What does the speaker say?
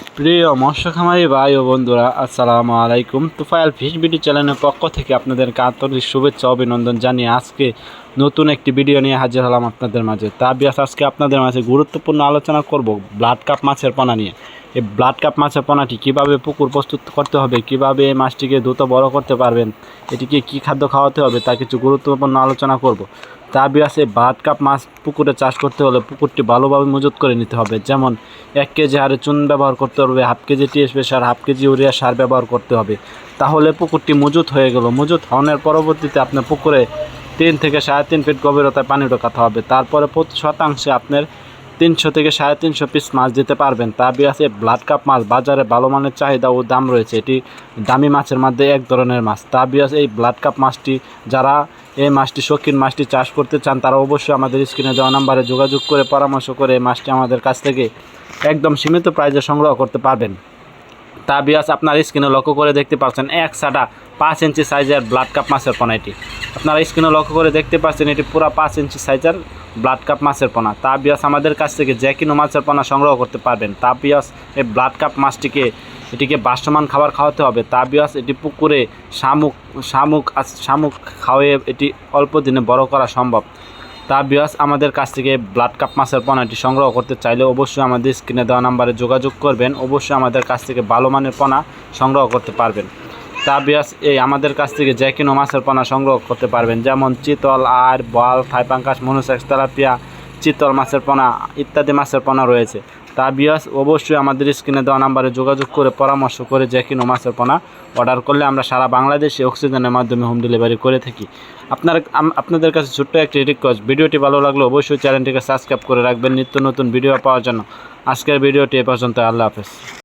প্রিয় মৎস্য খামারি ভাই ও বন্ধুরা, আসসালামু আলাইকুম। তুফাইল ফিশ বিডি চ্যানেলের পক্ষ থেকে আপনাদেরকে আন্তরিক শুভেচ্ছা অভিনন্দন জানিয়ে আজকে নতুন একটি ভিডিও নিয়ে হাজির হলাম আপনাদের মাঝে। আজকে আপনাদের মাঝে গুরুত্বপূর্ণ আলোচনা করব ব্লাড কাপ মাছের পোনা নিয়ে। এই ব্লাড কাপ মাছের পোনাটি কীভাবে পুকুর প্রস্তুত করতে হবে, কিভাবে এই মাছটিকে দ্রুত বড় করতে পারবেন, এটিকে কী খাদ্য খাওয়াতে হবে তা কিছু গুরুত্বপূর্ণ আলোচনা করব। এই ব্লাড কাপ মাছ পুকুরে চাষ করতে হলে পুকুরটি ভালোভাবে মজুত করে নিতে হবে। যেমন 1 কেজি হারে চুন ব্যবহার করতে হবে, হাফ কেজি টিএসপি সার, হাফ কেজি ইউরিয়া সার ব্যবহার করতে হবে। তাহলে পুকুরটি মজুত হয়ে গেল। মজুত হওয়ার পরবর্তীতে আপনার পুকুরে 3 থেকে 3.5 ফিট গভীরতায় পানি ঢোকাতে হবে। তারপরে প্রতি শতাংশে আপনার 300 থেকে 350 পিস মাছ দিতে পারবেন। এই ব্লাড কাপ মাছ বাজারে ভালো মানের চাহিদা ও দাম রয়েছে। এটি দামি মাছের মধ্যে এক ধরনের মাছ। এই ব্লাড কাপ মাছটি যারা এই মাছটি শৌখিন মাছটি চাষ করতে চান তারা অবশ্যই আমাদের স্ক্রিনে দেওয়া নাম্বারে যোগাযোগ করে পরামর্শ করে এই মাছটি আমাদের কাছ থেকে একদম সীমিত প্রাইজে সংগ্রহ করতে পারবেন। আপনার স্ক্রিনে লক্ষ্য করে দেখতে পাচ্ছেন 5 ইঞ্চি সাইজের ব্লাড কাপ মাছের পোনা। এটি আপনারা স্ক্রিনে লক্ষ্য করে দেখতে পাচ্ছেন, এটি পুরো 5 ইঞ্চি সাইজের ব্লাড কাপ মাছের পোনা। আমাদের কাছ থেকে যে কোনো মাছের পোনা সংগ্রহ করতে পারবেন। এই ব্লাড কাপ মাছটিকে এটিকে বাসমান খাবার খাওয়াতে হবে। এটি পুকুরে শামুক খাওয়িয়ে এটি অল্প দিনে বড় করা সম্ভব। আমাদের কাছ থেকে ব্লাড কাপ মাছের পোনাটি সংগ্রহ করতে চাইলে অবশ্যই আমাদের স্ক্রিনে দেওয়া নাম্বারে যোগাযোগ করবেন। অবশ্যই আমাদের কাছ থেকে ভালো মানের পোনা সংগ্রহ করতে পারবেন। আমাদের কাছ থেকে যে কোনো মাছের পোনা সংগ্রহ করতে পারবেন, যেমন চিতল, আর বল, থাইপাঙ্কাস, মনোসেক্স, তেলাপিয়া, চিতল মাছের পোনা ইত্যাদি মাছের পোনা রয়েছে। অবশ্যই আমাদের স্ক্রিনে দেওয়া নাম্বারে যোগাযোগ করে পরামর্শ করে যে কোনো মাছের পোনা অর্ডার করলে আমরা সারা বাংলাদেশে অক্সিজেনের মাধ্যমে হোম ডেলিভারি করে থাকি। আপনাদের কাছে ছোট্ট একটি রিকোয়েস্ট, ভিডিওটি ভালো লাগলে অবশ্যই চ্যানেলটিকে সাবস্ক্রাইব করে রাখবেন নিত্য নতুন ভিডিও পাওয়ার জন্য। আজকের ভিডিওটি এ পর্যন্ত। আল্লাহ হাফেজ।